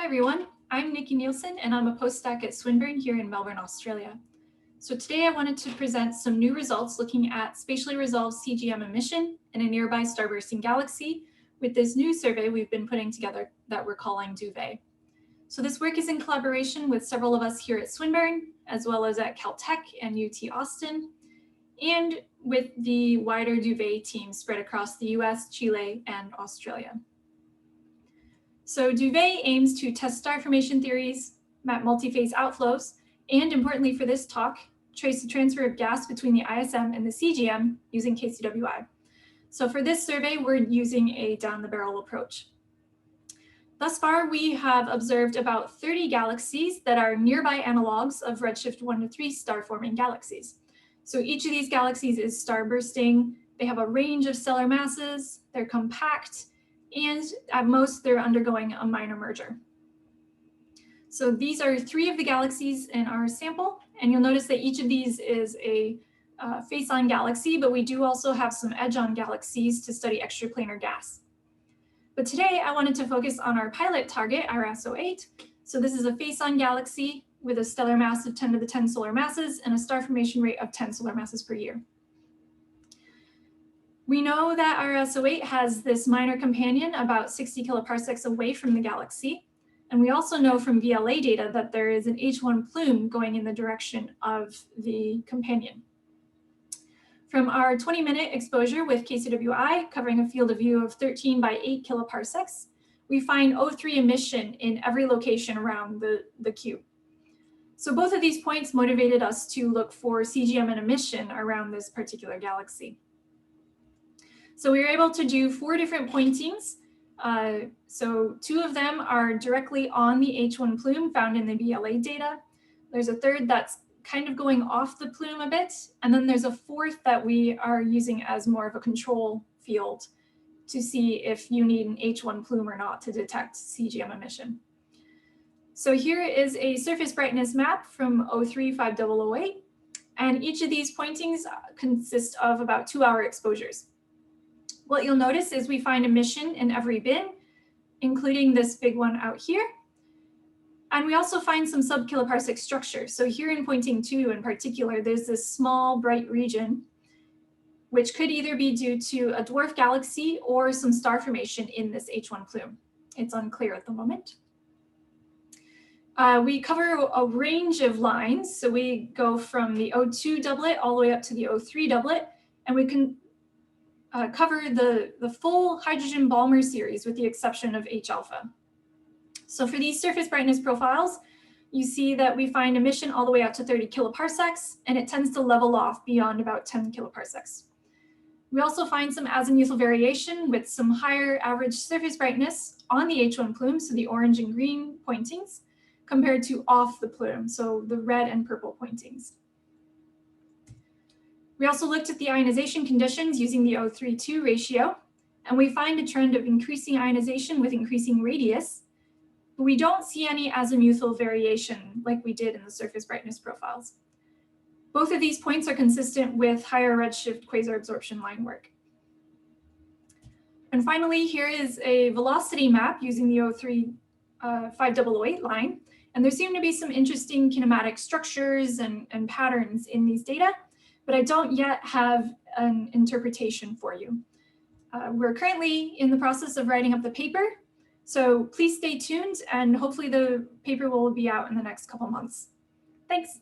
Hi everyone, I'm Nikki Nielsen and I'm a postdoc at Swinburne here in Melbourne, Australia. So today I wanted to present some new results looking at spatially resolved CGM emission in a nearby starbursting galaxy with this new survey we've been putting together that we're calling DUVET. So this work is in collaboration with several of us here at Swinburne, as well as at Caltech and UT Austin, and with the wider DUVET team spread across the US, Chile, and Australia. So DUVET aims to test star formation theories, map multi-phase outflows, and importantly for this talk, trace the transfer of gas between the ISM and the CGM using KCWI. So for this survey, we're using a down-the-barrel approach. Thus far, we have observed about 30 galaxies that are nearby analogs of redshift 1 to 3 star-forming galaxies. So each of these galaxies is starbursting. They have a range of stellar masses, they're compact, and at most they're undergoing a minor merger. So these are 3 of the galaxies in our sample, and you'll notice that each of these is a face-on galaxy, but we do also have some edge-on galaxies to study extraplanar gas. But today I wanted to focus on our pilot target, our OIII. So this is a face-on galaxy with a stellar mass of 10 to the 10 solar masses and a star formation rate of 10 solar masses per year. We know that our OIII has this minor companion about 60 kiloparsecs away from the galaxy. And we also know from VLA data that there is an H1 plume going in the direction of the companion. From our 20-minute exposure with KCWI, covering a field of view of 13 by 8 kiloparsecs, we find OIII emission in every location around the cube. So both of these points motivated us to look for CGM and emission around this particular galaxy. So we were able to do 4 different pointings. So 2 of them are directly on the H1 plume found in the VLA data. There's a third that's kind of going off the plume a bit. And then there's a 4th that we are using as more of a control field to see if you need an H1 plume or not to detect CGM emission. So here is a surface brightness map from OIII 5008. And each of these pointings consist of about 2-hour exposures. What you'll notice is we find emission in every bin, including this big one out here. And we also find some sub-kiloparsec structures. So here in pointing 2 in particular, there's this small bright region, which could either be due to a dwarf galaxy or some star formation in this H1 plume. It's unclear at the moment. We cover a range of lines. So we go from the O2 doublet all the way up to the O3 doublet, and we can cover the full hydrogen Balmer series with the exception of H alpha. So for these surface brightness profiles, you see that we find emission all the way out to 30 kiloparsecs, and it tends to level off beyond about 10 kiloparsecs. We also find some azimuthal variation with some higher average surface brightness on the H1 plume, so the orange and green pointings, compared to off the plume, so the red and purple pointings. We also looked at the ionization conditions using the O3-2 ratio, and we find a trend of increasing ionization with increasing radius, but we don't see any azimuthal variation like we did in the surface brightness profiles. Both of these points are consistent with higher redshift quasar absorption line work. And finally, here is a velocity map using the OIII 5008 line, and there seem to be some interesting kinematic structures and patterns in these data, but I don't yet have an interpretation for you. We're currently in the process of writing up the paper, so please stay tuned and hopefully the paper will be out in the next couple months. Thanks.